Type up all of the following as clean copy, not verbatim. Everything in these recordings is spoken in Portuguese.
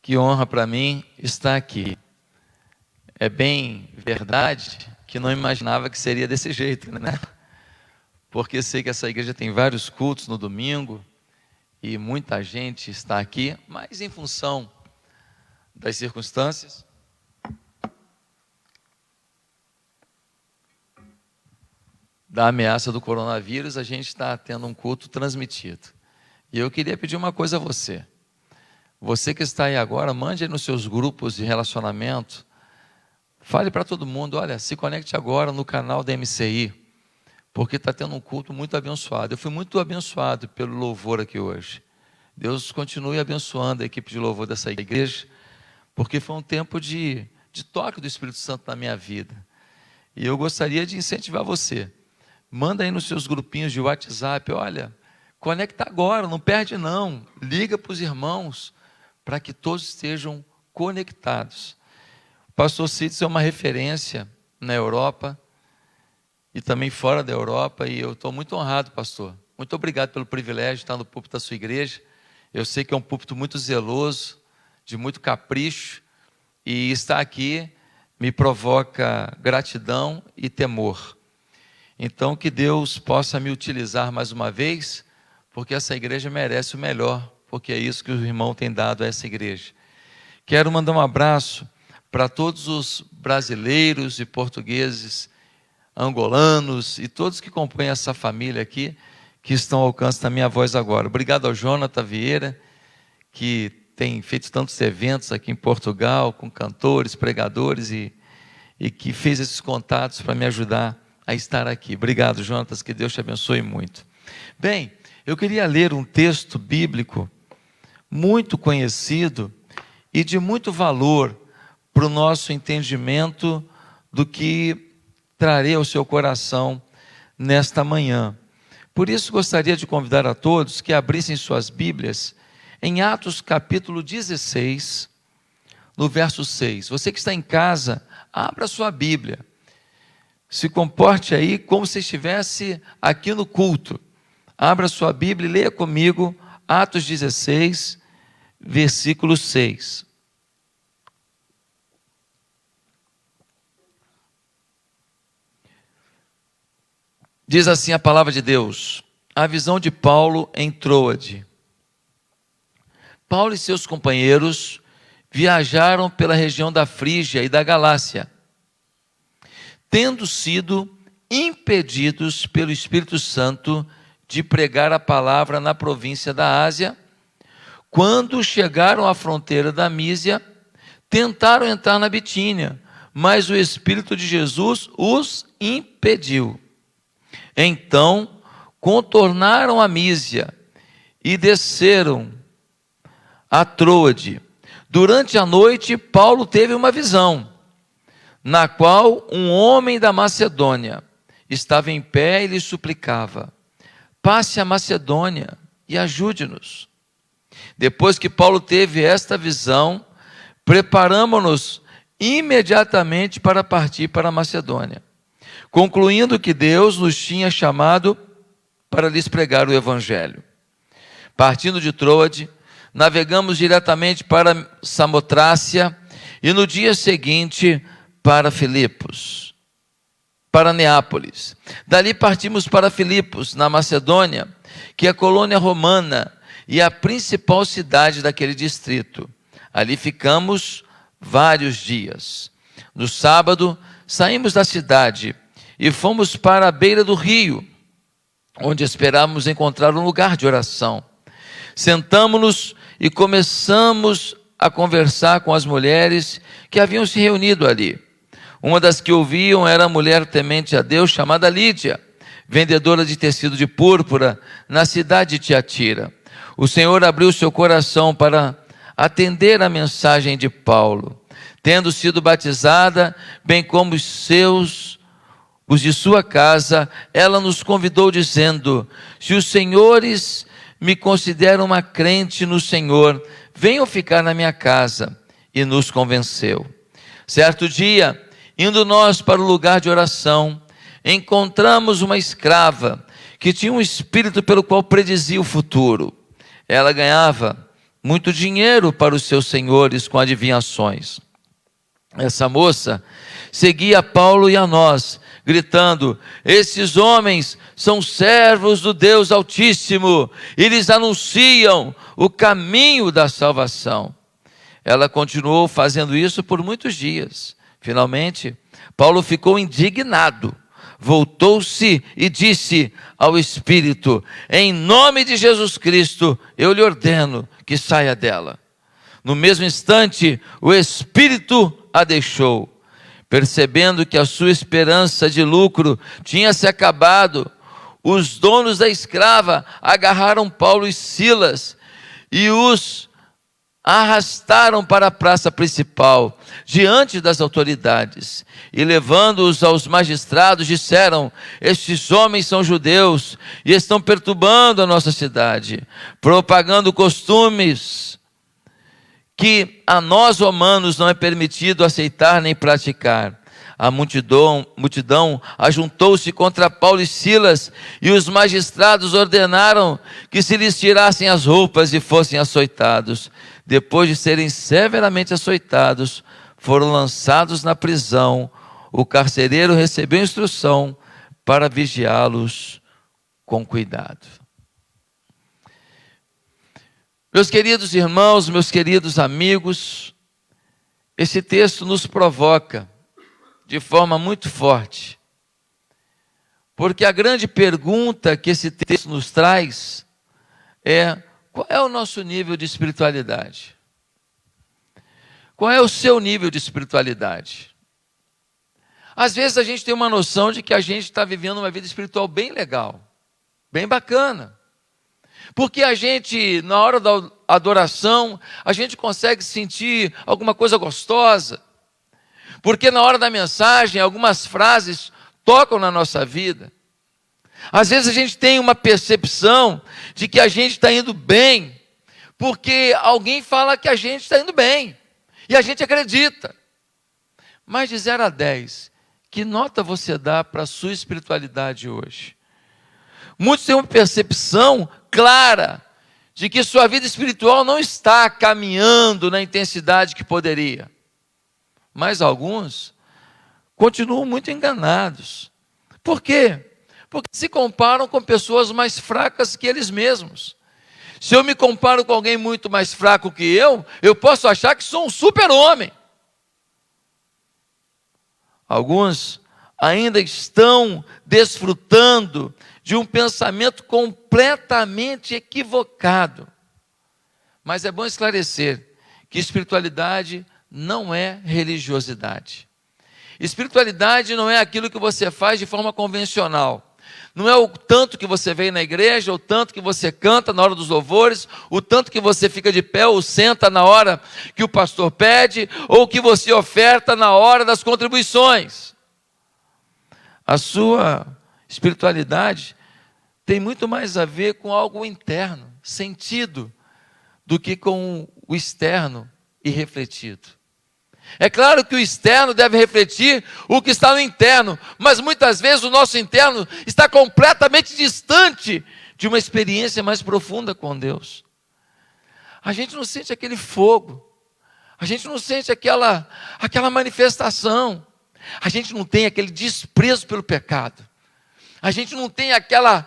Que honra para mim estar aqui. É bem verdade que não imaginava que seria desse jeito, né? Porque sei que essa igreja tem vários cultos no domingo e muita gente está aqui, mas em função das circunstâncias, da ameaça do coronavírus, a gente está tendo um culto transmitido. E eu queria pedir uma coisa a você. Você que está aí agora, mande aí nos seus grupos de relacionamento, fale para todo mundo, olha, se conecte agora no canal da MCI, porque está tendo um culto muito abençoado. Eu fui muito abençoado pelo louvor aqui hoje. Deus continue abençoando a equipe de louvor dessa igreja, porque foi um tempo de toque do Espírito Santo na minha vida. E eu gostaria de incentivar você. Manda aí nos seus grupinhos de WhatsApp, olha, conecta agora, não perde não. Liga para os irmãos, para que todos estejam conectados. O pastor Cídio é uma referência na Europa e também fora da Europa, e eu estou muito honrado, pastor. Muito obrigado pelo privilégio de estar no púlpito da sua igreja. Eu sei que é um púlpito muito zeloso, de muito capricho, e estar aqui me provoca gratidão e temor. Então, que Deus possa me utilizar mais uma vez, porque essa igreja merece o melhor, porque é isso que o irmão tem dado a essa igreja. Quero mandar um abraço para todos os brasileiros e portugueses, angolanos e todos que compõem essa família aqui, que estão ao alcance da minha voz agora. Obrigado ao Jonathan Vieira, que tem feito tantos eventos aqui em Portugal, com cantores, pregadores, e que fez esses contatos para me ajudar a estar aqui. Obrigado, Jonatas, que Deus te abençoe muito. Bem, eu queria ler um texto bíblico muito conhecido e de muito valor para o nosso entendimento do que trarei ao seu coração nesta manhã. Por isso, gostaria de convidar a todos que abrissem suas Bíblias em Atos capítulo 16, no verso 6. Você que está em casa, abra sua Bíblia. Se comporte aí como se estivesse aqui no culto. Abra sua Bíblia e leia comigo Atos 16, versículo 6. Diz assim a palavra de Deus: a visão de Paulo em Troade. Paulo e seus companheiros viajaram pela região da Frígia e da Galácia, tendo sido impedidos pelo Espírito Santo de pregar a palavra na província da Ásia. Quando chegaram à fronteira da Mísia, tentaram entrar na Bitínia, mas o Espírito de Jesus os impediu. Então, contornaram a Mísia e desceram a Troade. Durante a noite, Paulo teve uma visão, na qual um homem da Macedônia estava em pé e lhe suplicava: passe a Macedônia e ajude-nos. Depois que Paulo teve esta visão, preparamo-nos imediatamente para partir para a Macedônia, concluindo que Deus nos tinha chamado para lhes pregar o Evangelho. Partindo de Troade, navegamos diretamente para Samotrácia e no dia seguinte para Filipos, para Neápolis. Dali partimos para Filipos, na Macedônia, que é a colônia romana e a principal cidade daquele distrito. Ali ficamos vários dias. No sábado, saímos da cidade e fomos para a beira do rio, onde esperávamos encontrar um lugar de oração. Sentamo-nos e começamos a conversar com as mulheres que haviam se reunido ali. Uma das que ouviam era a mulher temente a Deus, chamada Lídia, vendedora de tecido de púrpura na cidade de Tiatira. O Senhor abriu seu coração para atender a mensagem de Paulo. Tendo sido batizada, bem como os de sua casa, ela nos convidou dizendo: se os senhores me consideram uma crente no Senhor, venham ficar na minha casa. E nos convenceu. Certo dia, indo nós para o lugar de oração, encontramos uma escrava que tinha um espírito pelo qual predizia o futuro. Ela ganhava muito dinheiro para os seus senhores com adivinhações. Essa moça seguia Paulo e a nós, gritando: esses homens são servos do Deus Altíssimo, eles anunciam o caminho da salvação. Ela continuou fazendo isso por muitos dias. Finalmente, Paulo ficou indignado, voltou-se e disse ao Espírito: em nome de Jesus Cristo, eu lhe ordeno que saia dela. No mesmo instante, o Espírito a deixou. Percebendo que a sua esperança de lucro tinha se acabado, os donos da escrava agarraram Paulo e Silas e os arrastaram para a praça principal, diante das autoridades, e levando-os aos magistrados, disseram: estes homens são judeus e estão perturbando a nossa cidade, propagando costumes que a nós romanos não é permitido aceitar nem praticar. A multidão ajuntou-se contra Paulo e Silas, e os magistrados ordenaram que se lhes tirassem as roupas e fossem açoitados. Depois de serem severamente açoitados, foram lançados na prisão. O carcereiro recebeu instrução para vigiá-los com cuidado. Meus queridos irmãos, meus queridos amigos, esse texto nos provoca de forma muito forte, porque a grande pergunta que esse texto nos traz é: qual é o nosso nível de espiritualidade? Qual é o seu nível de espiritualidade? Às vezes a gente tem uma noção de que a gente está vivendo uma vida espiritual bem legal, bem bacana, porque a gente, na hora da adoração, a gente consegue sentir alguma coisa gostosa, porque na hora da mensagem, algumas frases tocam na nossa vida. Às vezes a gente tem uma percepção de que a gente está indo bem, porque alguém fala que a gente está indo bem, e a gente acredita. Mas de 0 a 10, que nota você dá para a sua espiritualidade hoje? Muitos têm uma percepção clara de que sua vida espiritual não está caminhando na intensidade que poderia. Mas alguns continuam muito enganados. Por quê? Porque se comparam com pessoas mais fracas que eles mesmos. Se eu me comparo com alguém muito mais fraco que eu posso achar que sou um super-homem. Alguns ainda estão desfrutando de um pensamento completamente equivocado. Mas é bom esclarecer que espiritualidade não é religiosidade. Espiritualidade não é aquilo que você faz de forma convencional. Não é o tanto que você vem na igreja, o tanto que você canta na hora dos louvores, o tanto que você fica de pé ou senta na hora que o pastor pede, ou que você oferta na hora das contribuições. A sua espiritualidade tem muito mais a ver com algo interno, sentido, do que com o externo e refletido. É claro que o externo deve refletir o que está no interno, mas muitas vezes o nosso interno está completamente distante de uma experiência mais profunda com Deus. A gente não sente aquele fogo, a gente não sente aquela manifestação, a gente não tem aquele desprezo pelo pecado, a gente não tem aquela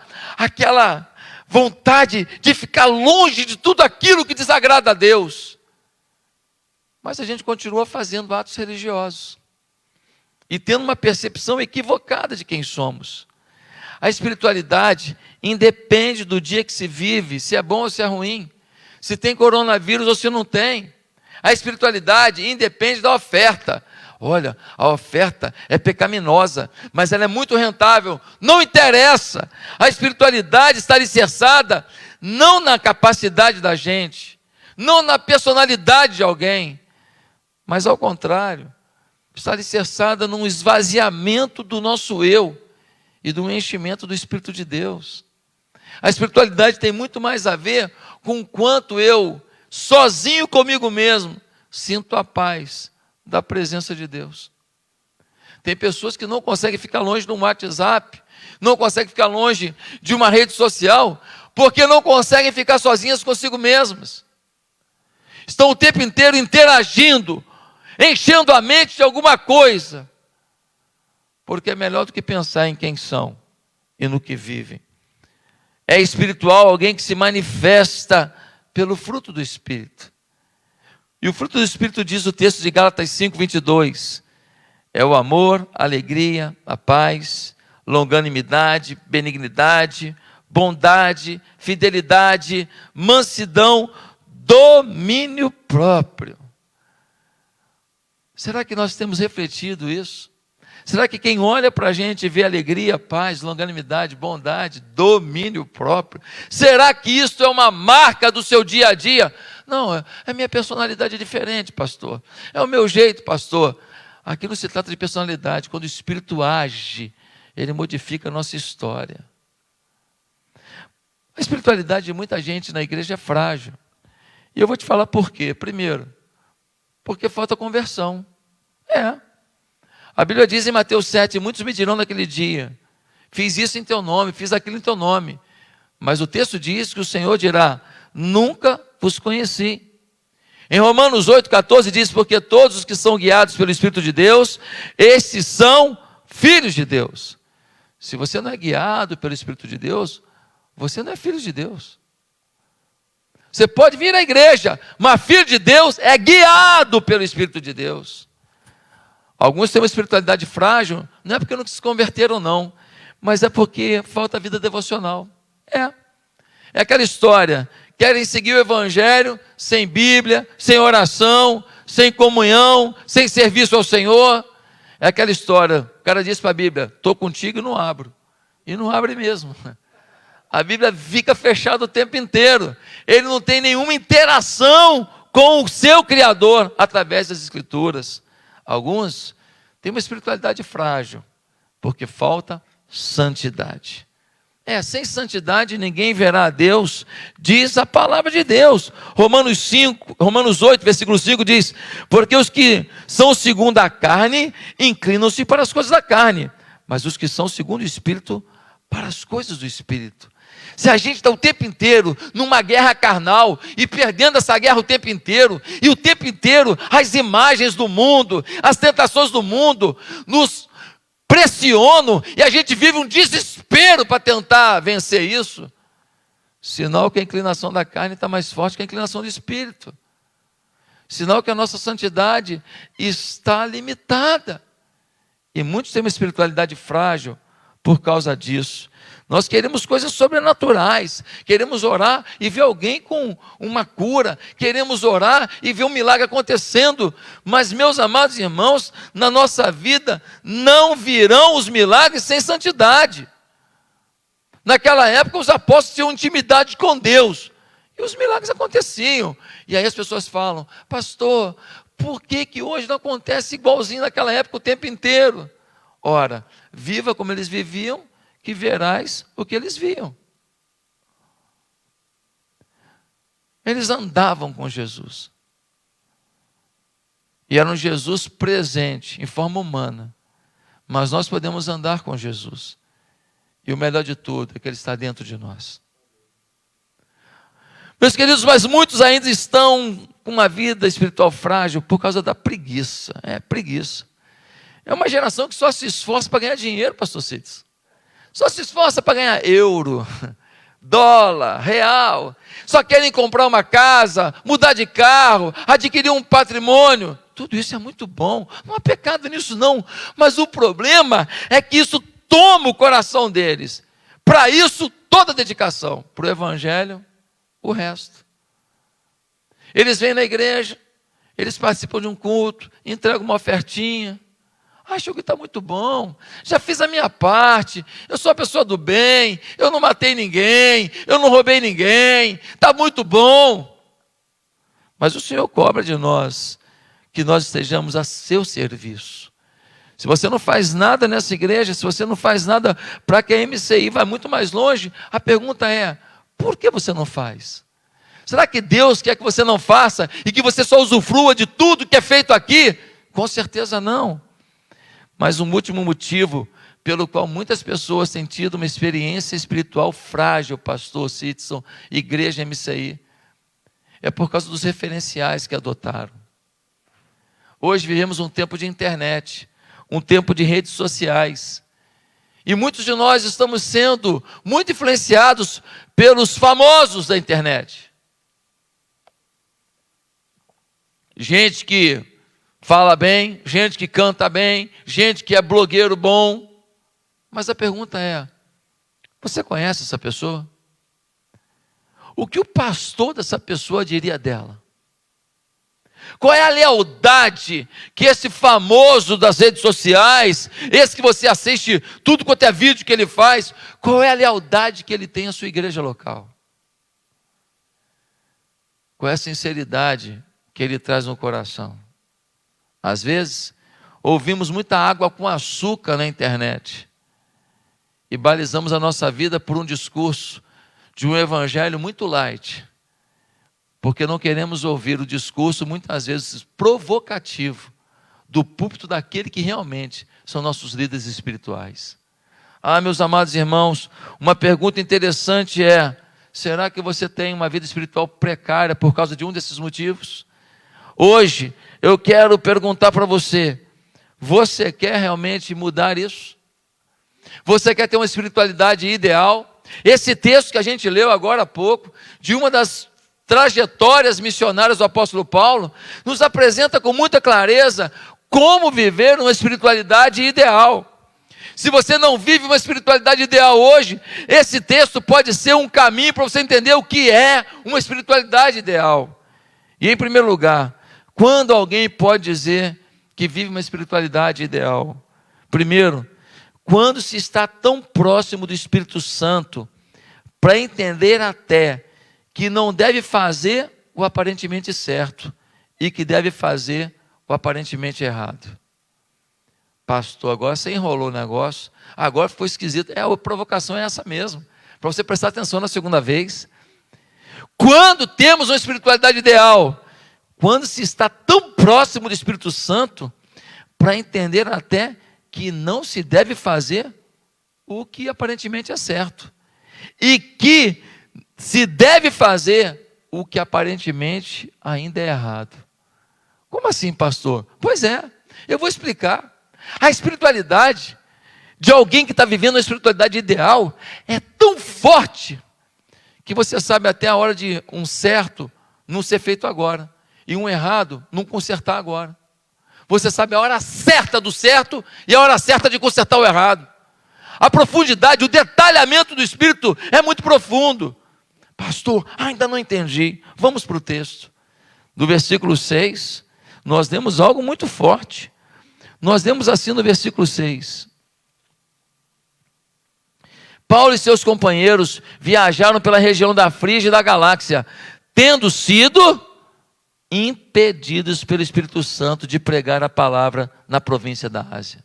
vontade de ficar longe de tudo aquilo que desagrada a Deus. Mas a gente continua fazendo atos religiosos e tendo uma percepção equivocada de quem somos. A espiritualidade independe do dia que se vive, se é bom ou se é ruim, se tem coronavírus ou se não tem. A espiritualidade independe da oferta. Olha, a oferta é pecaminosa, mas ela é muito rentável. Não interessa. A espiritualidade está alicerçada não na capacidade da gente, não na personalidade de alguém, mas ao contrário, está alicerçada num esvaziamento do nosso eu e do enchimento do Espírito de Deus. A espiritualidade tem muito mais a ver com o quanto eu, sozinho comigo mesmo, sinto a paz da presença de Deus. Tem pessoas que não conseguem ficar longe de um WhatsApp, não conseguem ficar longe de uma rede social, porque não conseguem ficar sozinhas consigo mesmas. estão o tempo inteiro interagindo, enchendo a mente de alguma coisa, porque é melhor do que pensar em quem são e no que vivem. É espiritual alguém que se manifesta pelo fruto do Espírito. E o fruto do Espírito, diz o texto de Gálatas 5:22, é o amor, a alegria, a paz, longanimidade, benignidade, bondade, fidelidade, mansidão, domínio próprio. Será que nós temos refletido isso? Será que quem olha para a gente vê alegria, paz, longanimidade, bondade, domínio próprio? Será que isso é uma marca do seu dia a dia? Não, é minha personalidade diferente, pastor. É o meu jeito, pastor. Aqui não se trata de personalidade. Quando o Espírito age, ele modifica a nossa história. A espiritualidade de muita gente na igreja é frágil. E eu vou te falar por quê. Primeiro, porque falta conversão. A Bíblia diz em Mateus 7, muitos me dirão naquele dia, fiz isso em teu nome, fiz aquilo em teu nome. Mas o texto diz que o Senhor dirá, nunca vos conheci. Em Romanos 8,14 diz, porque todos os que são guiados pelo Espírito de Deus, estes são filhos de Deus. Se você não é guiado pelo Espírito de Deus, você não é filho de Deus. Você pode vir à igreja, mas filho de Deus é guiado pelo Espírito de Deus. Alguns têm uma espiritualidade frágil, não é porque não se converteram não, mas é porque falta vida devocional. É aquela história, querem seguir o Evangelho sem Bíblia, sem oração, sem comunhão, sem serviço ao Senhor. É aquela história, o cara diz para a Bíblia, estou contigo e não abro. E não abre mesmo. A Bíblia fica fechada o tempo inteiro. Ele não tem nenhuma interação com o seu Criador através das Escrituras. Alguns têm uma espiritualidade frágil, porque falta santidade. Sem santidade ninguém verá a Deus, diz a palavra de Deus. Romanos 8, versículo 5 diz, porque os que são segundo a carne, inclinam-se para as coisas da carne, mas os que são segundo o Espírito, para as coisas do Espírito. Se a gente está o tempo inteiro numa guerra carnal e perdendo essa guerra o tempo inteiro, e o tempo inteiro as imagens do mundo, as tentações do mundo nos pressionam e a gente vive um desespero para tentar vencer isso, sinal que a inclinação da carne está mais forte que a inclinação do Espírito, sinal que a nossa santidade está limitada, e muitos têm uma espiritualidade frágil por causa disso. Nós queremos coisas sobrenaturais, queremos orar e ver alguém com uma cura, queremos orar e ver um milagre acontecendo, mas meus amados irmãos, na nossa vida não virão os milagres sem santidade. Naquela época os apóstolos tinham intimidade com Deus, e os milagres aconteciam, e aí as pessoas falam, pastor, por que hoje não acontece igualzinho naquela época o tempo inteiro? Ora, viva como eles viviam, que verás o que eles viam. Eles andavam com Jesus. E era um Jesus presente, em forma humana. Mas nós podemos andar com Jesus. E o melhor de tudo é que Ele está dentro de nós. Meus queridos, mas muitos ainda estão com uma vida espiritual frágil por causa da preguiça. Preguiça. É uma geração que só se esforça para ganhar dinheiro, pastor Cides. Só se esforça para ganhar euro, dólar, real. Só querem comprar uma casa, mudar de carro, adquirir um patrimônio. Tudo isso é muito bom. Não há pecado nisso não. Mas o problema é que isso toma o coração deles. Para isso, toda a dedicação. Para o Evangelho, o resto. Eles vêm na igreja, eles participam de um culto, entregam uma ofertinha. Acho que está muito bom, já fiz a minha parte, eu sou a pessoa do bem, eu não matei ninguém, eu não roubei ninguém, está muito bom. Mas o Senhor cobra de nós que nós estejamos a seu serviço. Se você não faz nada nessa igreja, se você não faz nada para que a MCI vá muito mais longe, a pergunta é, por que você não faz? Será que Deus quer que você não faça e que você só usufrua de tudo que é feito aqui? Com certeza não. Mas um último motivo pelo qual muitas pessoas têm tido uma experiência espiritual frágil, pastor Sidson, igreja MCI, É por causa dos referenciais que adotaram. Hoje vivemos um tempo de internet, um tempo de redes sociais. E muitos de nós estamos sendo muito influenciados pelos famosos da internet. Gente que fala bem, gente que canta bem, gente que é blogueiro bom. Mas a pergunta é: você conhece essa pessoa? O que o pastor dessa pessoa diria dela? Qual é a lealdade que esse famoso das redes sociais, esse que você assiste tudo quanto é vídeo que ele faz, qual é a lealdade que ele tem à sua igreja local? Qual é a sinceridade que ele traz no coração? Às vezes, ouvimos muita água com açúcar na internet e balizamos a nossa vida por um discurso de um evangelho muito light, porque não queremos ouvir o discurso, muitas vezes provocativo, do púlpito daquele que realmente são nossos líderes espirituais. Meus amados irmãos, uma pergunta interessante é: será que você tem uma vida espiritual precária por causa de um desses motivos? Hoje, eu quero perguntar para você: você quer realmente mudar isso? Você quer ter uma espiritualidade ideal? Esse texto que a gente leu agora há pouco, de uma das trajetórias missionárias do apóstolo Paulo, nos apresenta com muita clareza como viver uma espiritualidade ideal. Se você não vive uma espiritualidade ideal hoje, esse texto pode ser um caminho para você entender o que é uma espiritualidade ideal. E em primeiro lugar, quando alguém pode dizer que vive uma espiritualidade ideal? Primeiro, quando se está tão próximo do Espírito Santo para entender até que não deve fazer o aparentemente certo e que deve fazer o aparentemente errado. Pastor, agora você enrolou o negócio, agora ficou esquisito. A provocação é essa mesmo, para você prestar atenção na segunda vez. Quando temos uma espiritualidade ideal, quando se está tão próximo do Espírito Santo para entender até que não se deve fazer o que aparentemente é certo e que se deve fazer o que aparentemente ainda é errado. Como assim, pastor? Pois é, eu vou explicar. A espiritualidade de alguém que está vivendo uma espiritualidade ideal é tão forte que você sabe até a hora de um certo não ser feito agora e um errado não consertar agora. Você sabe a hora certa do certo e a hora certa de consertar o errado. A profundidade, o detalhamento do Espírito é muito profundo. Pastor, ainda não entendi. Vamos para o texto. Do versículo 6, nós demos algo muito forte. Nós demos assim no versículo 6. Paulo e seus companheiros viajaram pela região da Frígia e da Galácia, tendo sido impedidos pelo Espírito Santo de pregar a palavra na província da Ásia.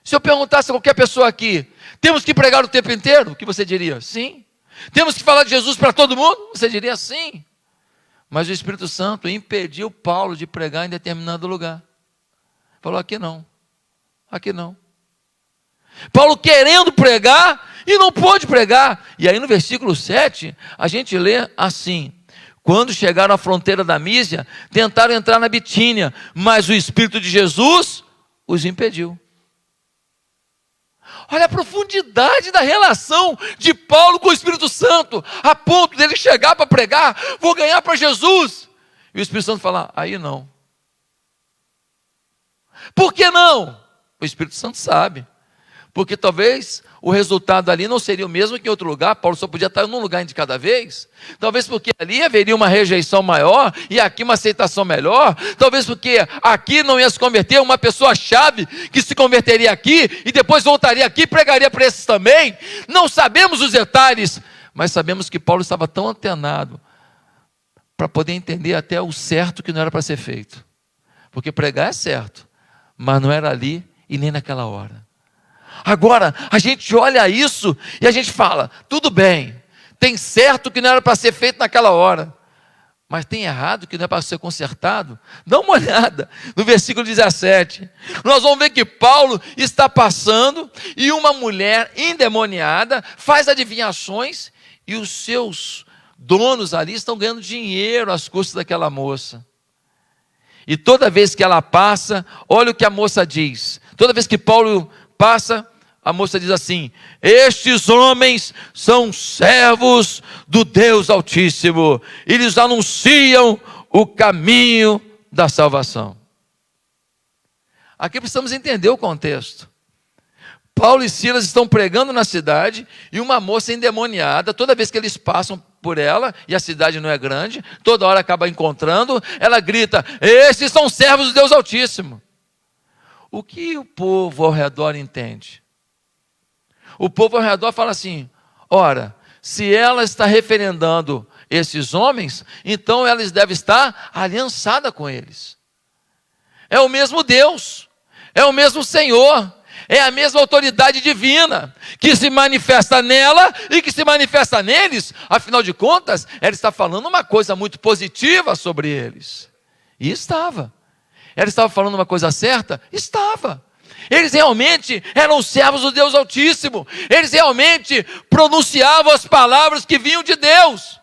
Se eu perguntasse a qualquer pessoa aqui, temos que pregar o tempo inteiro? O que você diria? Sim. Temos que falar de Jesus para todo mundo? Você diria sim. Mas o Espírito Santo impediu Paulo de pregar em determinado lugar. Falou: aqui não, aqui não. Paulo querendo pregar e não pôde pregar. E aí no versículo 7, a gente lê assim: quando chegaram à fronteira da Mísia, tentaram entrar na Bitínia, mas o Espírito de Jesus os impediu. Olha a profundidade da relação de Paulo com o Espírito Santo, a ponto dele chegar para pregar: vou ganhar para Jesus. E o Espírito Santo falar: aí não. Por que não? O Espírito Santo sabe. Porque talvez o resultado ali não seria o mesmo que em outro lugar. Paulo só podia estar num lugar de cada vez. Talvez porque ali haveria uma rejeição maior e aqui uma aceitação melhor. Talvez porque aqui não ia se converter uma pessoa-chave que se converteria aqui e depois voltaria aqui e pregaria para esses também. Não sabemos os detalhes, mas sabemos que Paulo estava tão antenado para poder entender até o certo que não era para ser feito. Porque pregar é certo, mas não era ali e nem naquela hora. Agora, a gente olha isso e a gente fala: tudo bem, tem certo que não era para ser feito naquela hora, mas tem errado que não é para ser consertado? Dá uma olhada no versículo 17. Nós vamos ver que Paulo está passando e uma mulher endemoniada faz adivinhações e os seus donos ali estão ganhando dinheiro às custas daquela moça. E toda vez que ela passa, olha o que a moça diz. Toda vez que Paulo passa, a moça diz assim: estes homens são servos do Deus Altíssimo, eles anunciam o caminho da salvação. Aqui precisamos entender o contexto. Paulo e Silas estão pregando na cidade e uma moça endemoniada, toda vez que eles passam por ela, e a cidade não é grande, toda hora acaba encontrando, ela grita: esses são servos do Deus Altíssimo. O que o povo ao redor entende? O povo ao redor fala assim: ora, se ela está referendando esses homens, então elas devem estar aliançada com eles. É o mesmo Deus, é o mesmo Senhor, é a mesma autoridade divina que se manifesta nela e que se manifesta neles. Afinal de contas, ela está falando uma coisa muito positiva sobre eles. E estava. Ela estava falando uma coisa certa? Estava. Eles realmente eram servos do Deus Altíssimo. Eles realmente pronunciavam as palavras que vinham de Deus.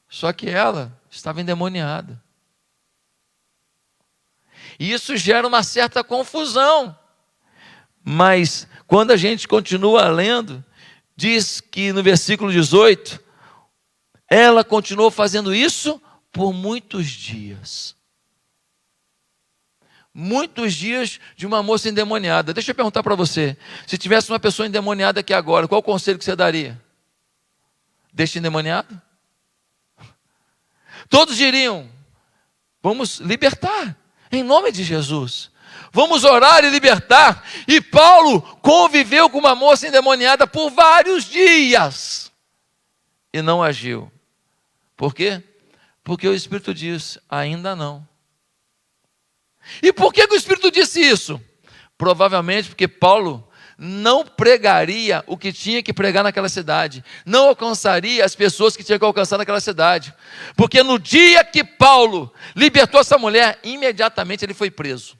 Só que ela estava endemoniada. E isso gera uma certa confusão. Mas quando a gente continua lendo, diz que no versículo 18, ela continuou fazendo isso por muitos dias. Muitos dias de uma moça endemoniada. Deixa eu perguntar para você, se tivesse uma pessoa endemoniada aqui agora, qual o conselho que você daria? Deixa endemoniado? Todos diriam: vamos libertar, em nome de Jesus. Vamos orar e libertar. E Paulo conviveu com uma moça endemoniada por vários dias e não agiu. Por quê? Porque o Espírito diz: ainda não. E por que o Espírito disse isso? Provavelmente porque Paulo não pregaria o que tinha que pregar naquela cidade, não alcançaria as pessoas que tinha que alcançar naquela cidade, porque no dia que Paulo libertou essa mulher, imediatamente ele foi preso.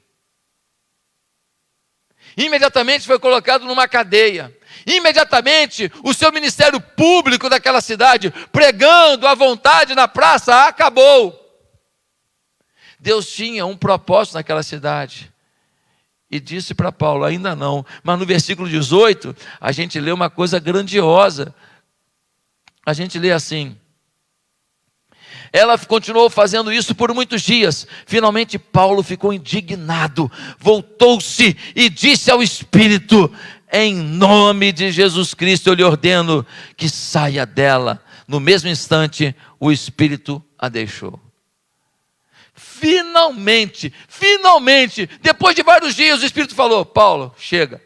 Imediatamente foi colocado numa cadeia. Imediatamente o seu ministério público daquela cidade, pregando à vontade na praça, acabou. Deus tinha um propósito naquela cidade. E disse para Paulo: ainda não. Mas no versículo 18, a gente lê uma coisa grandiosa. A gente lê assim: ela continuou fazendo isso por muitos dias. Finalmente Paulo ficou indignado, voltou-se e disse ao Espírito: em nome de Jesus Cristo eu lhe ordeno que saia dela. No mesmo instante o Espírito a deixou. Finalmente, depois de vários dias o Espírito falou: Paulo, chega.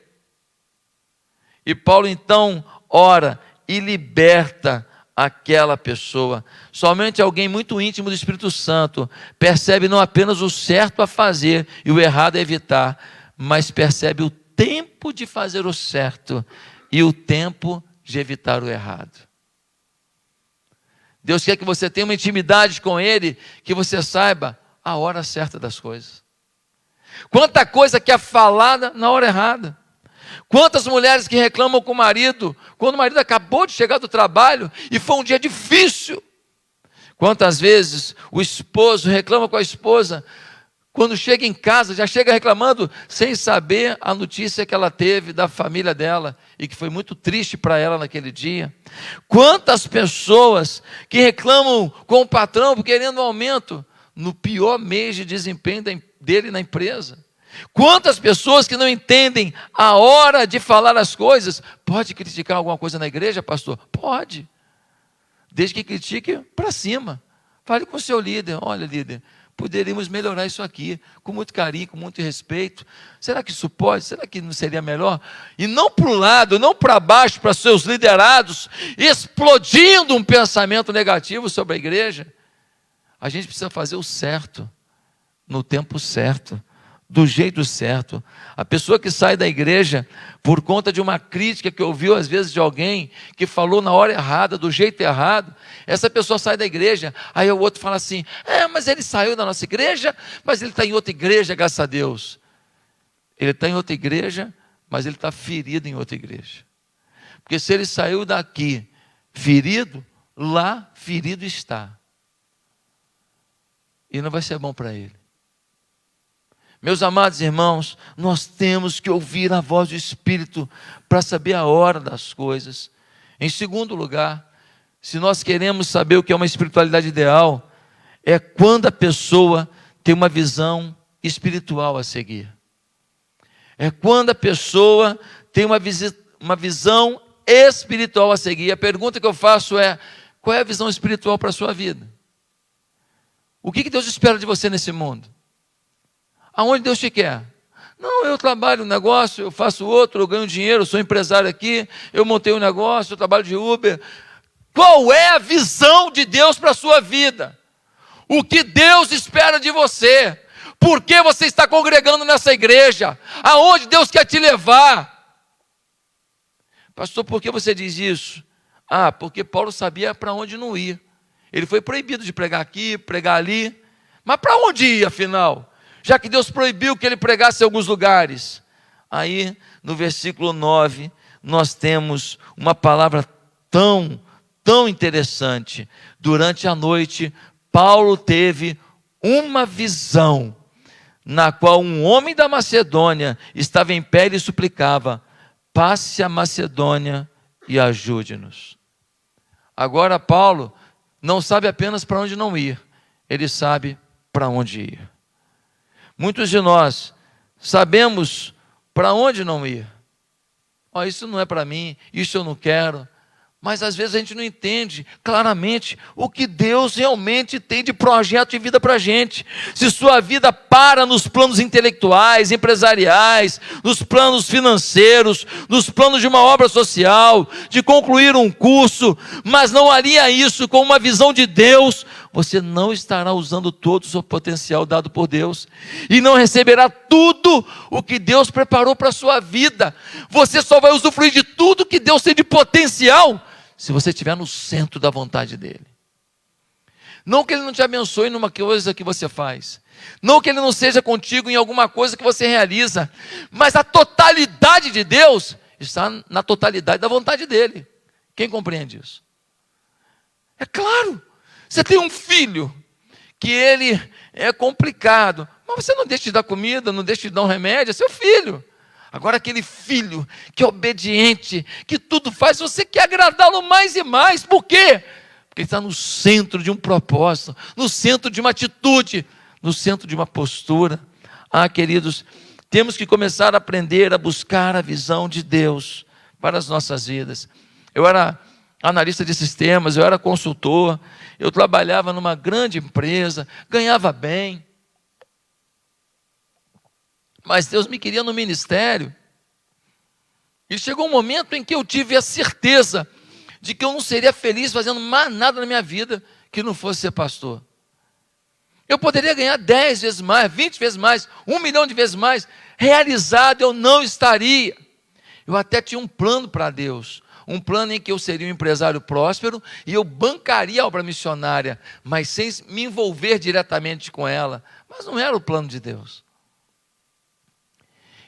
E Paulo então ora e liberta aquela pessoa. Somente alguém muito íntimo do Espírito Santo percebe não apenas o certo a fazer e o errado a evitar, mas percebe o tempo de fazer o certo e o tempo de evitar o errado. Deus quer que você tenha uma intimidade com Ele, que você saiba a hora certa das coisas. Quanta coisa que é falada na hora errada. Quantas mulheres que reclamam com o marido, quando o marido acabou de chegar do trabalho e foi um dia difícil. Quantas vezes o esposo reclama com a esposa, quando chega em casa, já chega reclamando, sem saber a notícia que ela teve da família dela, e que foi muito triste para ela naquele dia. Quantas pessoas que reclamam com o patrão querendo um aumento, no pior mês de desempenho dele na empresa. Quantas pessoas que não entendem a hora de falar as coisas. Pode criticar alguma coisa na igreja, pastor? Pode. Desde que critique para cima. Fale com o seu líder: olha, líder, poderíamos melhorar isso aqui, com muito carinho, com muito respeito. Será que isso pode? Será que não seria melhor? E não para o lado, não para baixo, para seus liderados, explodindo um pensamento negativo sobre a igreja. A gente precisa fazer o certo, no tempo certo, do jeito certo. A pessoa que sai da igreja por conta de uma crítica que ouviu às vezes de alguém que falou na hora errada, do jeito errado, essa pessoa sai da igreja, aí o outro fala assim: mas ele saiu da nossa igreja, mas ele está em outra igreja, graças a Deus. Ele está em outra igreja, mas ele está ferido em outra igreja. Porque se ele saiu daqui ferido, lá ferido está. E não vai ser bom para ele. Meus amados irmãos, nós temos que ouvir a voz do Espírito para saber a hora das coisas. Em segundo lugar, se nós queremos saber o que é uma espiritualidade ideal, é quando a pessoa tem uma visão espiritual a seguir. É quando a pessoa tem uma visão espiritual a seguir. A pergunta que eu faço é: qual é a visão espiritual para a sua vida? O que Deus espera de você nesse mundo? Aonde Deus te quer? Não, eu trabalho um negócio, eu faço outro, eu ganho dinheiro, eu sou empresário aqui, eu montei um negócio, eu trabalho de Uber. Qual é a visão de Deus para a sua vida? O que Deus espera de você? Por que você está congregando nessa igreja? Aonde Deus quer te levar? Pastor, por que você diz isso? Ah, porque Paulo sabia para onde não ir. Ele foi proibido de pregar aqui, pregar ali. Mas para onde ir, afinal? Já que Deus proibiu que ele pregasse em alguns lugares. Aí, no versículo 9, nós temos uma palavra tão interessante. Durante a noite, Paulo teve uma visão, na qual um homem da Macedônia estava em pé e lhe suplicava: passe a Macedônia e ajude-nos. Agora Paulo não sabe apenas para onde não ir, ele sabe para onde ir. Muitos de nós sabemos para onde não ir. Oh, isso não é para mim, isso eu não quero. Mas às vezes a gente não entende claramente o que Deus realmente tem de projeto de vida para a gente. Se sua vida para nos planos intelectuais, empresariais, nos planos financeiros, nos planos de uma obra social, de concluir um curso, mas não alinha isso com uma visão de Deus, você não estará usando todo o seu potencial dado por Deus e não receberá tudo o que Deus preparou para a sua vida. Você só vai usufruir de tudo que Deus tem de potencial se você estiver no centro da vontade dEle. Não que Ele não te abençoe numa coisa que você faz, não que Ele não seja contigo em alguma coisa que você realiza, mas a totalidade de Deus está na totalidade da vontade dEle. Quem compreende isso? É claro, você tem um filho que ele é complicado, mas você não deixa de dar comida, não deixa de dar um remédio, é seu filho. Agora aquele filho que é obediente, que tudo faz, você quer agradá-lo mais e mais. Por quê? Porque ele está no centro de um propósito, no centro de uma atitude, no centro de uma postura. Ah, queridos, temos que começar a aprender a buscar a visão de Deus para as nossas vidas. Eu era analista de sistemas, eu era consultor, eu trabalhava numa grande empresa, ganhava bem. Mas Deus me queria no ministério. E chegou um momento em que eu tive a certeza de que eu não seria feliz fazendo mais nada na minha vida que não fosse ser pastor. Eu poderia ganhar 10 vezes mais, 20 vezes mais, 1 milhão de vezes mais. Realizado eu não estaria. Eu até tinha um plano para Deus. Um plano em que eu seria um empresário próspero e eu bancaria a obra missionária, mas sem me envolver diretamente com ela. Mas não era o plano de Deus.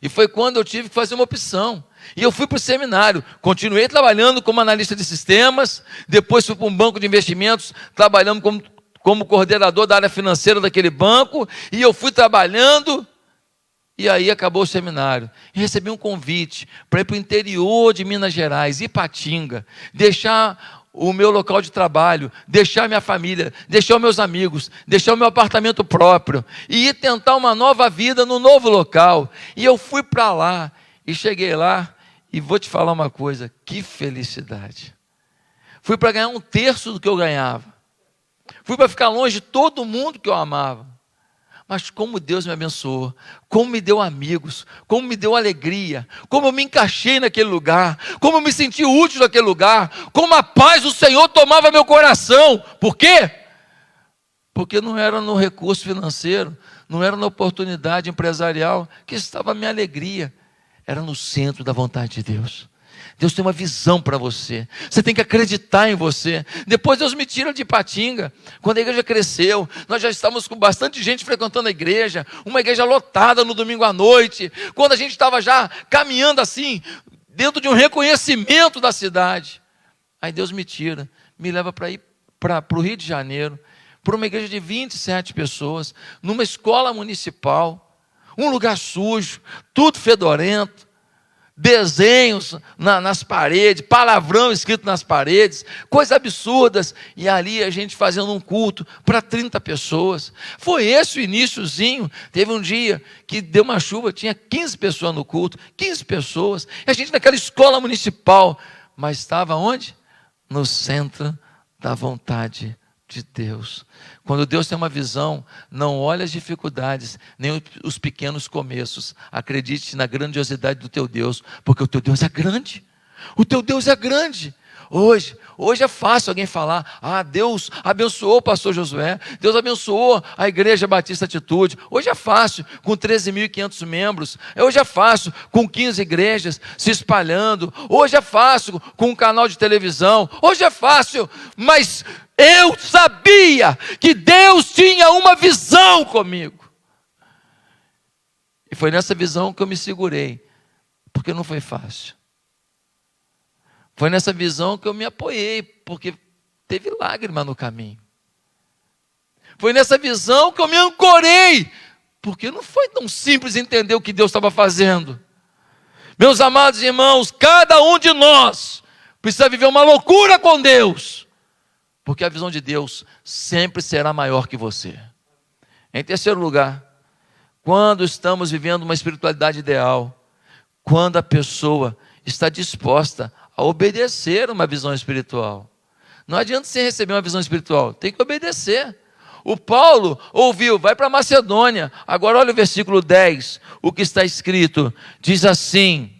E foi quando eu tive que fazer uma opção. E eu fui para o seminário, continuei trabalhando como analista de sistemas, depois fui para um banco de investimentos, trabalhando como coordenador da área financeira daquele banco, e eu fui trabalhando, e aí acabou o seminário. E recebi um convite para ir para o interior de Minas Gerais, Ipatinga, deixar o meu local de trabalho, deixar minha família, deixar os meus amigos, deixar o meu apartamento próprio e ir tentar uma nova vida no novo local. E eu fui para lá e cheguei lá e vou te falar uma coisa, que felicidade. Fui para ganhar 1/3 do que eu ganhava. Fui para ficar longe de todo mundo que eu amava. Mas como Deus me abençoou, como me deu amigos, como me deu alegria, como eu me encaixei naquele lugar, como eu me senti útil naquele lugar, como a paz do Senhor tomava meu coração. Por quê? Porque não era no recurso financeiro, não era na oportunidade empresarial que estava a minha alegria, era no centro da vontade de Deus. Deus tem uma visão para você, você tem que acreditar em você. Depois Deus me tira de Ipatinga, quando a igreja cresceu, nós já estávamos com bastante gente frequentando a igreja, uma igreja lotada no domingo à noite, quando a gente estava já caminhando assim, dentro de um reconhecimento da cidade. Aí Deus me tira, me leva para ir para o Rio de Janeiro, para uma igreja de 27 pessoas, numa escola municipal, um lugar sujo, tudo fedorento, desenhos nas paredes, palavrão escrito nas paredes, coisas absurdas, e ali a gente fazendo um culto para 30 pessoas. Foi esse o iniciozinho. Teve um dia que deu uma chuva, tinha 15 pessoas no culto, 15 pessoas, e a gente naquela escola municipal, mas estava onde? No centro da vontade de Deus. Quando Deus tem uma visão, não olhe as dificuldades, nem os pequenos começos. Acredite na grandiosidade do teu Deus, porque o teu Deus é grande. O teu Deus é grande. Hoje é fácil alguém falar: Deus abençoou o pastor Josué, Deus abençoou a Igreja Batista Atitude. Hoje é fácil, com 13.500 membros. Hoje é fácil, com 15 igrejas se espalhando. Hoje é fácil, com um canal de televisão. Hoje é fácil, mas eu sabia que Deus tinha uma visão comigo. E foi nessa visão que eu me segurei, porque não foi fácil. Foi nessa visão que eu me apoiei, porque teve lágrima no caminho. Foi nessa visão que eu me ancorei, porque não foi tão simples entender o que Deus estava fazendo. Meus amados irmãos, cada um de nós precisa viver uma loucura com Deus, porque a visão de Deus sempre será maior que você. Em terceiro lugar, quando estamos vivendo uma espiritualidade ideal, quando a pessoa está disposta a obedecer uma visão espiritual. Não adianta você receber uma visão espiritual, tem que obedecer. O Paulo ouviu, vai para Macedônia. Agora olha o versículo 10, o que está escrito, diz assim: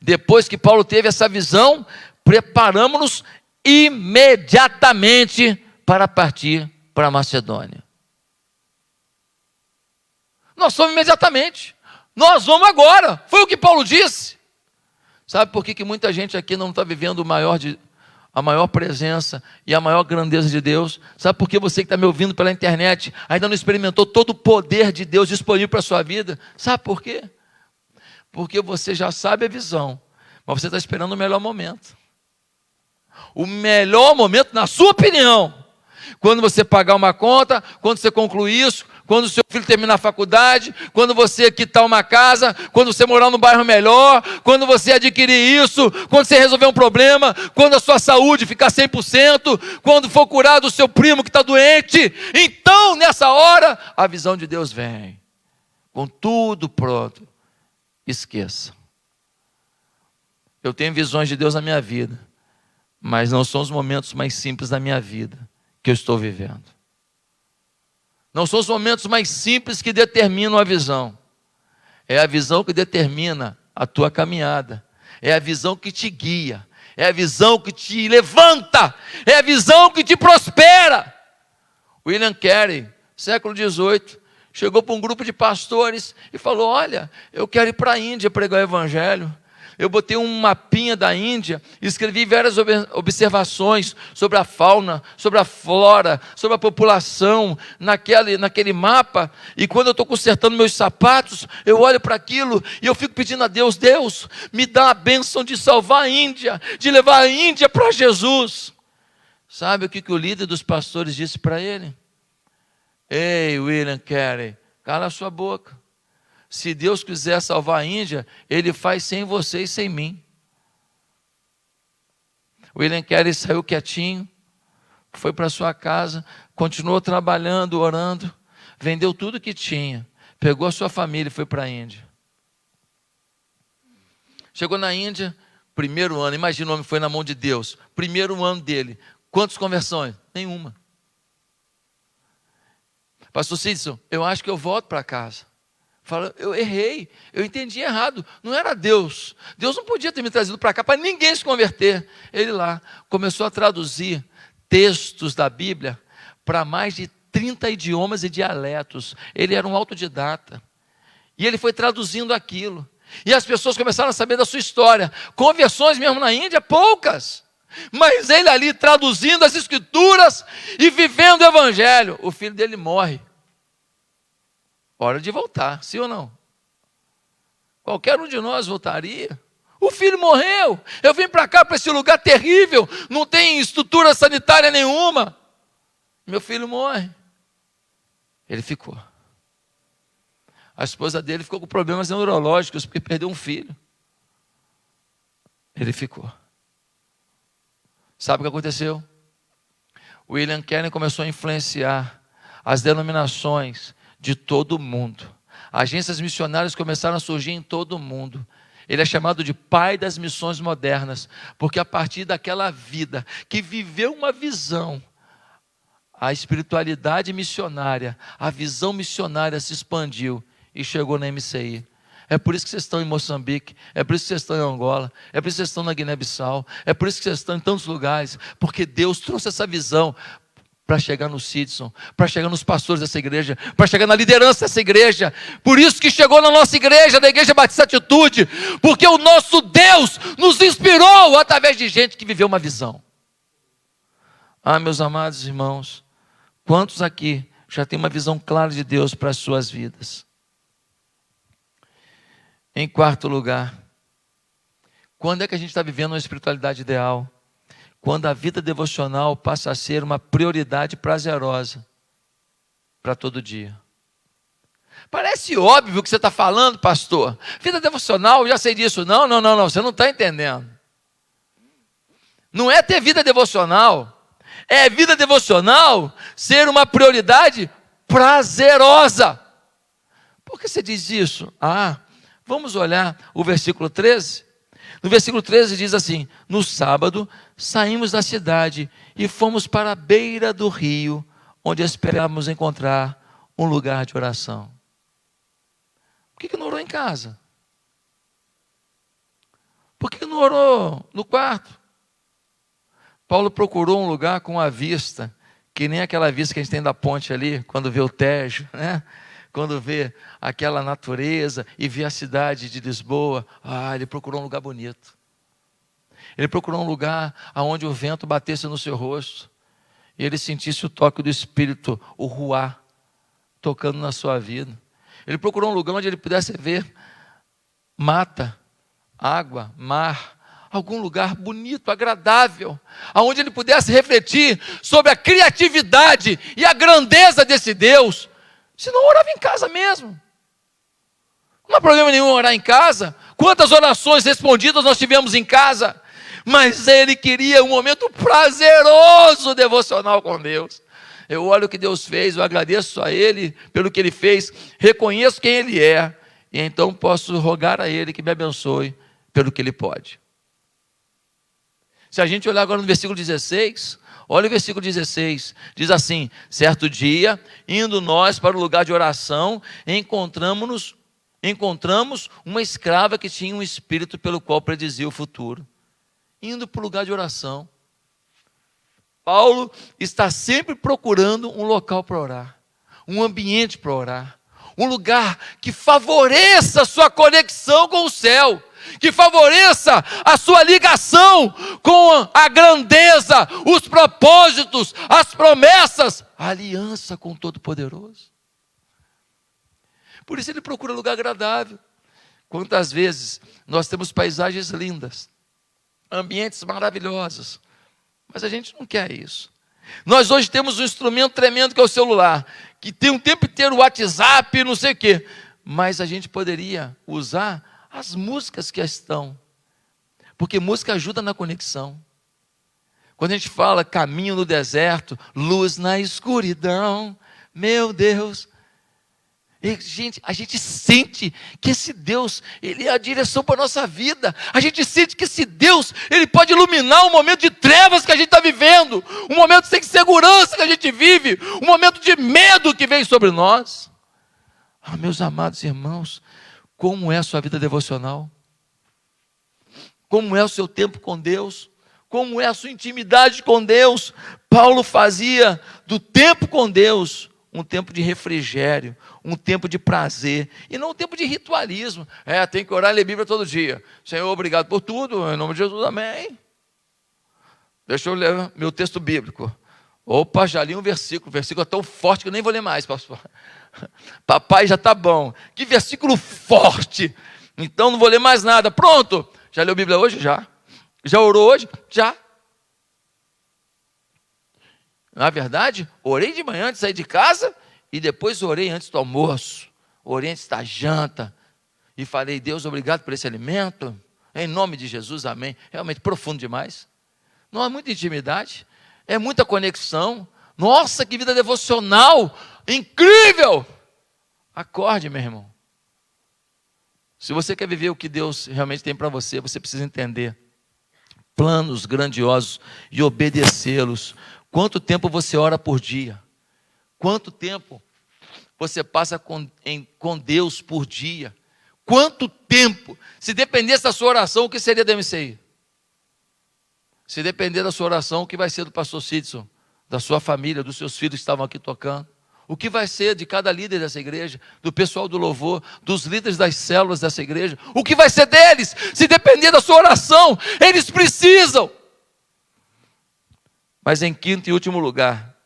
depois que Paulo teve essa visão, preparamos-nos imediatamente para partir para a Macedônia. Nós somos imediatamente, nós vamos agora, foi o que Paulo disse. Sabe por que muita gente aqui não está vivendo a maior presença e a maior grandeza de Deus? Sabe por que você que está me ouvindo pela internet ainda não experimentou todo o poder de Deus disponível para a sua vida? Sabe por quê? Porque você já sabe a visão, mas você está esperando o melhor momento. O melhor momento, na sua opinião, quando você pagar uma conta, quando você concluir isso, quando o seu filho terminar a faculdade, quando você quitar uma casa, quando você morar num bairro melhor, quando você adquirir isso, quando você resolver um problema, quando a sua saúde ficar 100%, quando for curado o seu primo que está doente, então nessa hora a visão de Deus vem, com tudo pronto. Esqueça. Eu tenho visões de Deus na minha vida, mas não são os momentos mais simples da minha vida que eu estou vivendo. Não são os momentos mais simples que determinam a visão. É a visão que determina a tua caminhada. É a visão que te guia. É a visão que te levanta. É a visão que te prospera. William Carey, século XVIII, chegou para um grupo de pastores e falou: olha, eu quero ir para a Índia pregar o evangelho. Eu botei um mapinha da Índia, escrevi várias observações sobre a fauna, sobre a flora, sobre a população, naquele mapa, e quando eu estou consertando meus sapatos, eu olho para aquilo e eu fico pedindo a Deus: Deus, me dá a bênção de salvar a Índia, de levar a Índia para Jesus. Sabe o que o líder dos pastores disse para ele? Ei, William Carey, cala a sua boca. Se Deus quiser salvar a Índia, Ele faz sem você e sem mim. William Carey saiu quietinho, foi para sua casa, continuou trabalhando, orando, vendeu tudo que tinha, pegou a sua família e foi para a Índia. Chegou na Índia, primeiro ano, imagina, o homem foi na mão de Deus, primeiro ano dele, quantas conversões? Nenhuma. Pastor Cícero, eu acho que eu volto para casa. Fala, eu errei, eu entendi errado, não era Deus. Deus não podia ter me trazido para cá para ninguém se converter. Ele lá começou a traduzir textos da Bíblia para mais de 30 idiomas e dialetos. Ele era um autodidata. E ele foi traduzindo aquilo. E as pessoas começaram a saber da sua história. Conversões mesmo na Índia, poucas. Mas ele ali traduzindo as escrituras e vivendo o evangelho. O filho dele morre. Hora de voltar, sim ou não? Qualquer um de nós voltaria. O filho morreu. Eu vim para cá, para esse lugar terrível. Não tem estrutura sanitária nenhuma. Meu filho morre. Ele ficou. A esposa dele ficou com problemas neurológicos porque perdeu um filho. Ele ficou. Sabe o que aconteceu? William Carey começou a influenciar as denominações de todo o mundo. Agências missionárias começaram a surgir em todo o mundo. Ele é chamado de pai das missões modernas, porque a partir daquela vida que viveu uma visão, a espiritualidade missionária, a visão missionária se expandiu e chegou na MCI. É por isso que vocês estão em Moçambique, é por isso que vocês estão em Angola, é por isso que vocês estão na Guiné-Bissau, é por isso que vocês estão em tantos lugares, porque Deus trouxe essa visão para chegar no Sidson, para chegar nos pastores dessa igreja, para chegar na liderança dessa igreja. Por isso que chegou na nossa igreja, na Igreja Batista Atitude, porque o nosso Deus nos inspirou através de gente que viveu uma visão. Ah, meus amados irmãos, quantos aqui já têm uma visão clara de Deus para as suas vidas? Em quarto lugar, quando é que a gente está vivendo uma espiritualidade ideal? Quando a vida devocional passa a ser uma prioridade prazerosa para todo dia. Parece óbvio o que você está falando, pastor. Vida devocional, eu já sei disso. Não, você não está entendendo. Não é ter vida devocional, é vida devocional ser uma prioridade prazerosa. Por que você diz isso? Vamos olhar o versículo 13. No versículo 13 diz assim: no sábado saímos da cidade e fomos para a beira do rio, onde esperávamos encontrar um lugar de oração. Por que não orou em casa? Por que não orou no quarto? Paulo procurou um lugar com a vista, que nem aquela vista que a gente tem da ponte ali, quando vê o Tejo, né? Quando vê aquela natureza e vê a cidade de Lisboa. Ele procurou um lugar bonito. Ele procurou um lugar onde o vento batesse no seu rosto e ele sentisse o toque do Espírito, o ruá, tocando na sua vida. Ele procurou um lugar onde ele pudesse ver mata, água, mar, algum lugar bonito, agradável, onde ele pudesse refletir sobre a criatividade e a grandeza desse Deus. Se não, orava em casa mesmo. Não há problema nenhum orar em casa. Quantas orações respondidas nós tivemos em casa. Mas ele queria um momento prazeroso devocional com Deus. Eu olho o que Deus fez, eu agradeço a Ele pelo que Ele fez, reconheço quem Ele é, e então posso rogar a Ele que me abençoe pelo que Ele pode. Se a gente olhar agora no versículo 16, olha o versículo 16, diz assim: certo dia, indo nós para o lugar de oração, encontramos uma escrava que tinha um espírito pelo qual predizia o futuro. Indo para o lugar de oração. Paulo está sempre procurando um local para orar, um ambiente para orar, um lugar que favoreça a sua conexão com o céu, que favoreça a sua ligação com a grandeza, os propósitos, as promessas, a aliança com o Todo-Poderoso. Por isso ele procura um lugar agradável. Quantas vezes nós temos paisagens lindas, ambientes maravilhosos, mas a gente não quer isso. Nós hoje temos um instrumento tremendo que é o celular, que tem um tempo inteiro o WhatsApp, não sei o quê, mas a gente poderia usar as músicas que estão, porque música ajuda na conexão. Quando a gente fala caminho no deserto, luz na escuridão, meu Deus, e, gente, a gente sente que esse Deus, Ele é a direção para a nossa vida. A gente sente que esse Deus, Ele pode iluminar um momento de trevas que a gente está vivendo, um momento sem segurança que a gente vive, um momento de medo que vem sobre nós. Meus amados irmãos, como é a sua vida devocional? Como é o seu tempo com Deus? Como é a sua intimidade com Deus? Paulo fazia do tempo com Deus um tempo de refrigério, um tempo de prazer, e não um tempo de ritualismo. Tem que orar e ler Bíblia todo dia. Senhor, obrigado por tudo, em nome de Jesus, amém. Deixa eu ler meu texto bíblico. Opa, já li um versículo, o versículo é tão forte que eu nem vou ler mais, pastor. Papai já está bom. Que versículo forte! Então não vou ler mais nada. Pronto, Já leu a Bíblia hoje? Já. Já orou hoje? Já. Na verdade, orei de manhã antes de sair de casa e depois orei antes do almoço, orei antes da janta e falei, Deus, obrigado por esse alimento, em nome de Jesus, amém. Realmente profundo demais. Não é muita intimidade, é muita conexão. Nossa, que vida devocional, incrível! Acorde, meu irmão. Se você quer viver o que Deus realmente tem para você, você precisa entender planos grandiosos e obedecê-los. Quanto tempo você ora por dia? Quanto tempo você passa com Deus por dia? Quanto tempo? Se dependesse da sua oração, o que seria da MCI? Se depender da sua oração, o que vai ser do pastor Sidson, da sua família, dos seus filhos que estavam aqui tocando? O que vai ser de cada líder dessa igreja, do pessoal do louvor, dos líderes das células dessa igreja? O que vai ser deles? Se depender da sua oração, eles precisam. Mas em quinto e último lugar,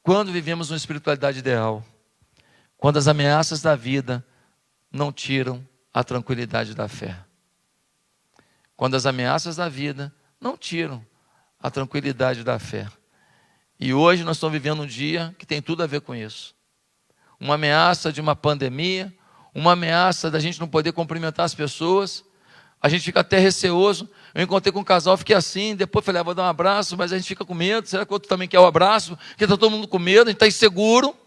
quando vivemos uma espiritualidade ideal, quando as ameaças da vida não tiram a tranquilidade da fé. Quando as ameaças da vida não tiram a tranquilidade da fé. E hoje nós estamos vivendo um dia que tem tudo a ver com isso. Uma ameaça de uma pandemia, uma ameaça da gente não poder cumprimentar as pessoas, a gente fica até receoso. Eu encontrei com um casal, fiquei assim, depois falei, vou dar um abraço, mas a gente fica com medo, será que o outro também quer o abraço? Porque está todo mundo com medo, a gente está inseguro.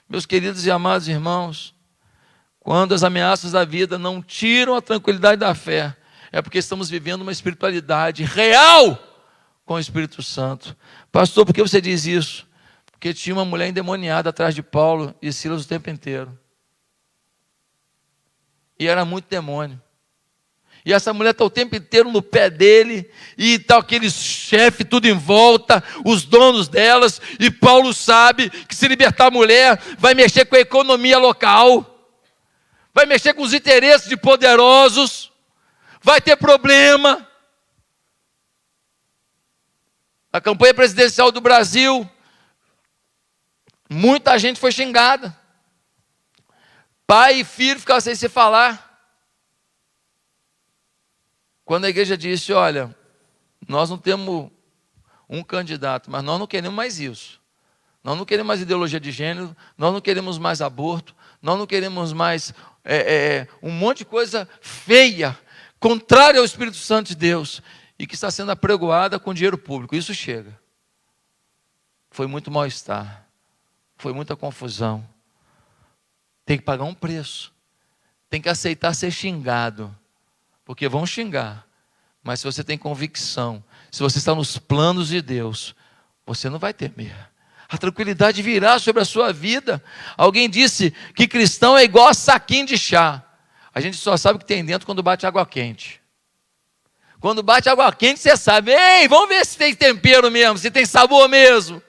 Meus queridos e amados irmãos, quando as ameaças da vida não tiram a tranquilidade da fé, é porque estamos vivendo uma espiritualidade real com o Espírito Santo. Pastor, por que você diz isso? Porque tinha uma mulher endemoniada atrás de Paulo e Silas o tempo inteiro. E era muito demônio. E essa mulher está o tempo inteiro no pé dele, e está aquele chefe tudo em volta, os donos delas, e Paulo sabe que se libertar a mulher, vai mexer com a economia local, vai mexer com os interesses de poderosos, vai ter problema. A campanha presidencial do Brasil, muita gente foi xingada. Pai e filho ficavam sem se falar. Quando a igreja disse, olha, nós não temos um candidato, mas nós não queremos mais isso. Nós não queremos mais ideologia de gênero, nós não queremos mais aborto, nós não queremos mais um monte de coisa feia, contrária ao Espírito Santo de Deus, e que está sendo apregoada com dinheiro público. Isso chega. Foi muito mal-estar, foi muita confusão. Tem que pagar um preço, tem que aceitar ser xingado, porque vão xingar, mas se você tem convicção, se você está nos planos de Deus, você não vai temer. A tranquilidade virá sobre a sua vida. Alguém disse que cristão é igual a saquinho de chá. A gente só sabe o que tem dentro quando bate água quente. Quando bate água quente, você sabe, ei, vamos ver se tem tempero mesmo, se tem sabor mesmo.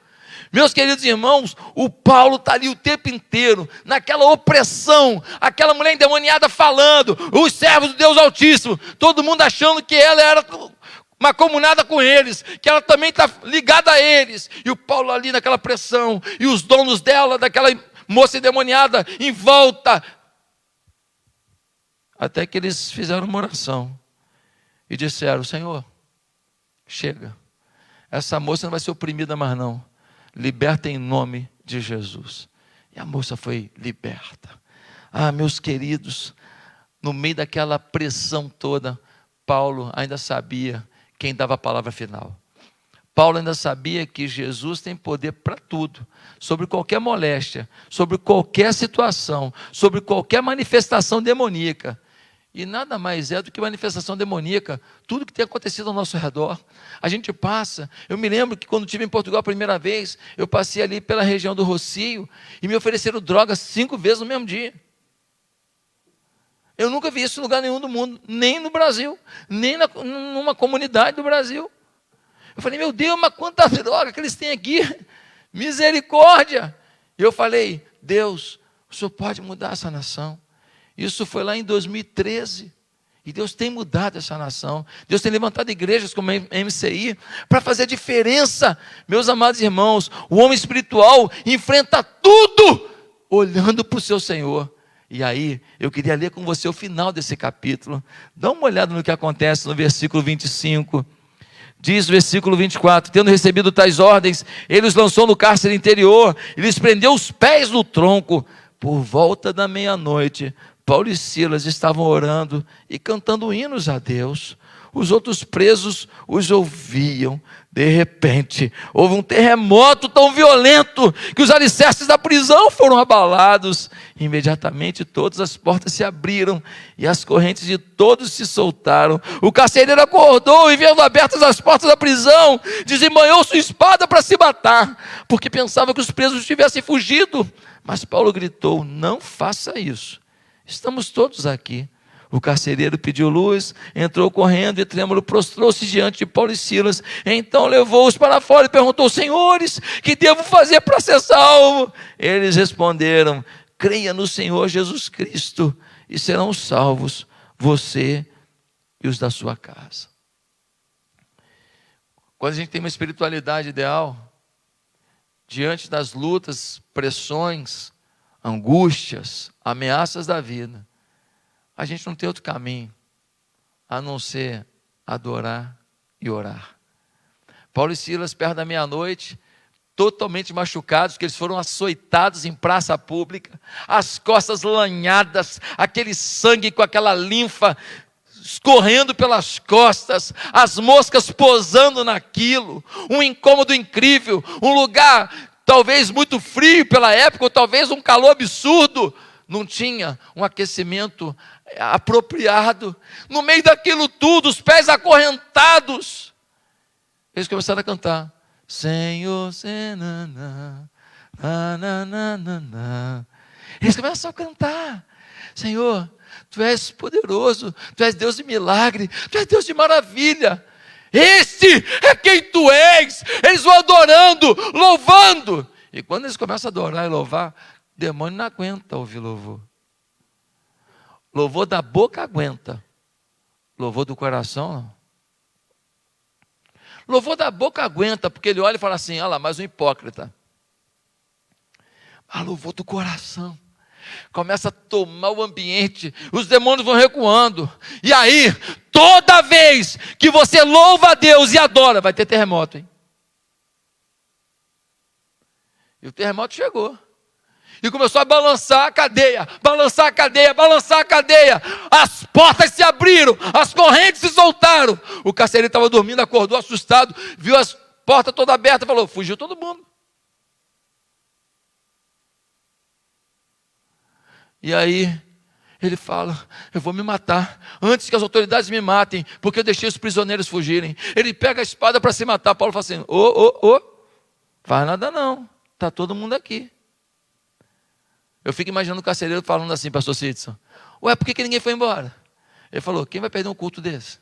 Meus queridos irmãos, o Paulo está ali o tempo inteiro, naquela opressão, aquela mulher endemoniada falando, os servos do Deus Altíssimo, todo mundo achando que ela era mancomunada com eles, que ela também está ligada a eles, e o Paulo ali naquela pressão, e os donos dela, daquela moça endemoniada, em volta, até que eles fizeram uma oração, e disseram, Senhor, chega, essa moça não vai ser oprimida mais não, liberta em nome de Jesus. E a moça foi liberta. Ah, meus queridos, no meio daquela pressão toda, Paulo ainda sabia quem dava a palavra final. Paulo ainda sabia que Jesus tem poder para tudo, sobre qualquer moléstia, sobre qualquer situação, sobre qualquer manifestação demoníaca. E nada mais é do que manifestação demoníaca, tudo que tem acontecido ao nosso redor. A gente passa, eu me lembro que quando estive em Portugal a primeira vez, eu passei ali pela região do Rocio, e me ofereceram drogas 5 vezes no mesmo dia. Eu nunca vi isso em lugar nenhum do mundo, nem no Brasil, nem numa comunidade do Brasil. Eu falei, meu Deus, mas quanta droga que eles têm aqui, misericórdia. E eu falei, Deus, o Senhor pode mudar essa nação. Isso foi lá em 2013, e Deus tem mudado essa nação, Deus tem levantado igrejas como a MCI, para fazer diferença. Meus amados irmãos, o homem espiritual enfrenta tudo, olhando para o seu Senhor, E aí, eu queria ler com você o final desse capítulo. Dá uma olhada no que acontece no versículo 25. Diz o versículo 24: tendo recebido tais ordens, ele os lançou no cárcere interior e lhes prendeu os pés no tronco. Por volta da meia-noite, Paulo e Silas estavam orando e cantando hinos a Deus. Os outros presos os ouviam. De repente, houve um terremoto tão violento que os alicerces da prisão foram abalados. Imediatamente todas as portas se abriram e as correntes de todos se soltaram. O carcereiro acordou e, vendo abertas as portas da prisão, desembanhou sua espada para se matar, porque pensava que os presos tivessem fugido. Mas Paulo gritou: não faça isso, estamos todos aqui. O carcereiro pediu luz, entrou correndo e trêmulo prostrou-se diante de Paulo e Silas. Então levou-os para fora e perguntou: senhores, que devo fazer para ser salvo? Eles responderam: creia no Senhor Jesus Cristo e serão salvos, você e os da sua casa. Quando a gente tem uma espiritualidade ideal, diante das lutas, pressões, angústias, ameaças da vida, a gente não tem outro caminho a não ser adorar e orar. Paulo e Silas, perto da meia-noite, totalmente machucados, porque eles foram açoitados em praça pública, as costas lanhadas, aquele sangue com aquela linfa escorrendo pelas costas, as moscas posando naquilo, um incômodo incrível, um lugar talvez muito frio pela época, ou talvez um calor absurdo, não tinha um aquecimento apropriado. No meio daquilo tudo, os pés acorrentados, eles começaram a cantar: Senhor, senana, nananana. Eles começam a cantar: Senhor, Tu és poderoso, Tu és Deus de milagre, Tu és Deus de maravilha. Este é quem Tu és. Eles vão adorando, louvando. E quando eles começam a adorar e louvar, o demônio não aguenta ouvir louvor. Louvor da boca aguenta, louvor do coração não. Louvor da boca aguenta, porque ele olha e fala assim: olha lá, mais um hipócrita. Mas louvor do coração começa a tomar o ambiente, os demônios vão recuando. E aí, toda vez que você louva a Deus e adora, vai ter terremoto, hein? E o terremoto chegou. E começou a balançar a cadeia, balançar a cadeia, balançar a cadeia. As portas se abriram, as correntes se soltaram. O carcereiro estava dormindo, acordou assustado, viu as portas todas abertas, falou: fugiu todo mundo. E aí ele fala: eu vou me matar antes que as autoridades me matem, porque eu deixei os prisioneiros fugirem. Ele pega a espada para se matar. Paulo fala assim: faz nada não, está todo mundo aqui. Eu fico imaginando o carcereiro falando assim: pastor Sidson, ué, por que ninguém foi embora? Ele falou: quem vai perder um culto desse?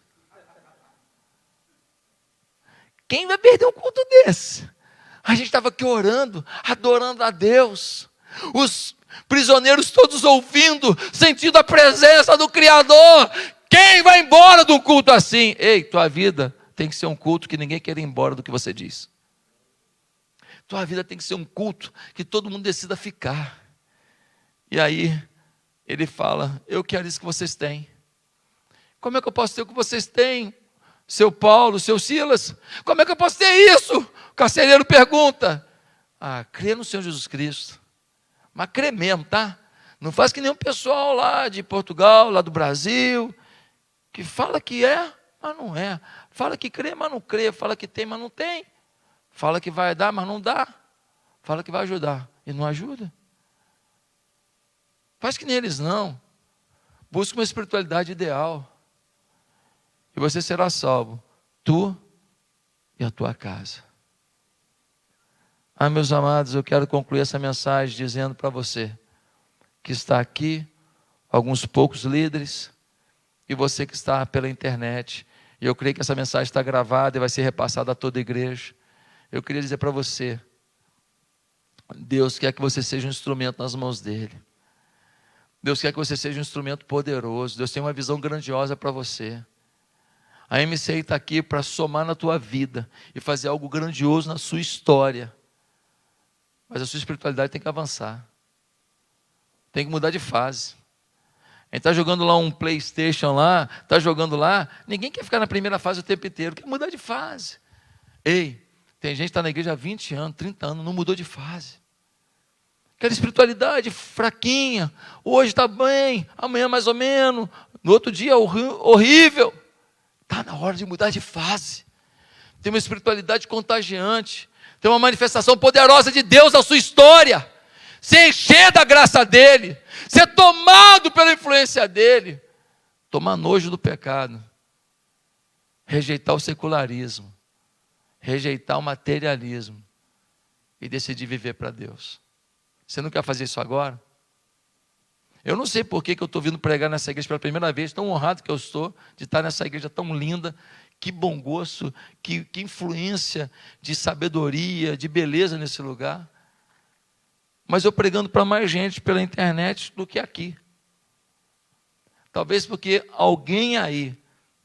Quem vai perder um culto desse? A gente estava aqui orando, adorando a Deus, os prisioneiros todos ouvindo, sentindo a presença do Criador. Quem vai embora de um culto assim? Ei, tua vida tem que ser um culto que ninguém quer ir embora do que você diz. Tua vida tem que ser um culto que todo mundo decida ficar. E aí, ele fala: eu quero isso que vocês têm. Como é que eu posso ter o que vocês têm? Seu Paulo, seu Silas, como é que eu posso ter isso? O carcereiro pergunta: crê no Senhor Jesus Cristo. Mas crê mesmo, tá? Não faz que nem um pessoal lá de Portugal, lá do Brasil, que fala que é, mas não é. Fala que crê, mas não crê. Fala que tem, mas não tem. Fala que vai dar, mas não dá. Fala que vai ajudar e não ajuda. Faz que nem eles não. Busca uma espiritualidade ideal. E você será salvo, tu e a tua casa. Meus amados, eu quero concluir essa mensagem dizendo para você que está aqui, alguns poucos líderes, e você que está pela internet, e eu creio que essa mensagem está gravada e vai ser repassada a toda a igreja. Eu queria dizer para você: Deus quer que você seja um instrumento nas mãos dEle. Deus quer que você seja um instrumento poderoso. Deus tem uma visão grandiosa para você. A MCI está aqui para somar na tua vida e fazer algo grandioso na sua história. Mas a sua espiritualidade tem que avançar. Tem que mudar de fase. A gente está jogando lá um PlayStation lá, está jogando lá, ninguém quer ficar na primeira fase o tempo inteiro, quer mudar de fase. Ei, tem gente que está na igreja há 20 anos, 30 anos, não mudou de fase. Aquela espiritualidade fraquinha, hoje está bem, amanhã mais ou menos, no outro dia horrível. Está na hora de mudar de fase. Tem uma espiritualidade contagiante, tem uma manifestação poderosa de Deus na sua história. Se encher da graça dele, ser tomado pela influência dele, tomar nojo do pecado, rejeitar o secularismo, rejeitar o materialismo e decidir viver para Deus. Você não quer fazer isso agora? Eu não sei por que eu estou vindo pregar nessa igreja pela primeira vez, tão honrado que eu estou de estar nessa igreja tão linda, que bom gosto, que influência de sabedoria, de beleza nesse lugar. Mas eu pregando para mais gente pela internet do que aqui. Talvez porque alguém aí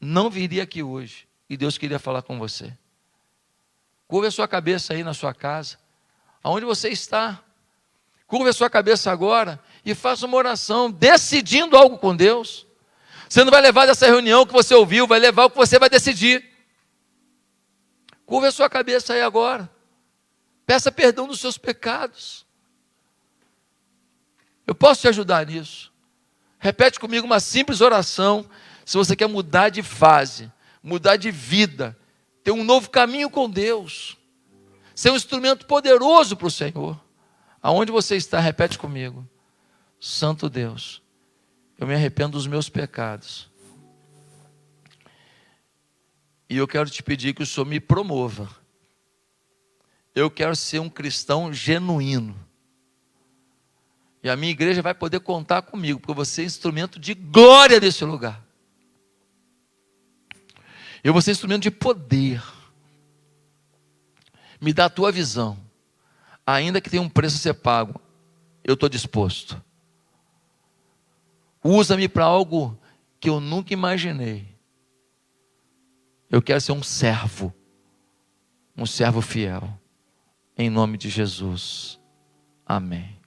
não viria aqui hoje e Deus queria falar com você. Curva a sua cabeça aí na sua casa, aonde você está. Curva a sua cabeça agora e faça uma oração, decidindo algo com Deus. Você não vai levar dessa reunião que você ouviu, vai levar o que você vai decidir. Curva a sua cabeça aí agora. Peça perdão dos seus pecados. Eu posso te ajudar nisso. Repete comigo uma simples oração, se você quer mudar de fase, mudar de vida, ter um novo caminho com Deus, ser um instrumento poderoso para o Senhor. Aonde você está, repete comigo. Santo Deus, eu me arrependo dos meus pecados. E eu quero te pedir que o Senhor me promova. Eu quero ser um cristão genuíno. E a minha igreja vai poder contar comigo, porque eu vou ser instrumento de glória nesse lugar. Eu vou ser instrumento de poder. Me dá a tua visão. Ainda que tenha um preço a ser pago, eu estou disposto. Usa-me para algo que eu nunca imaginei. Eu quero ser um servo fiel. Em nome de Jesus. Amém.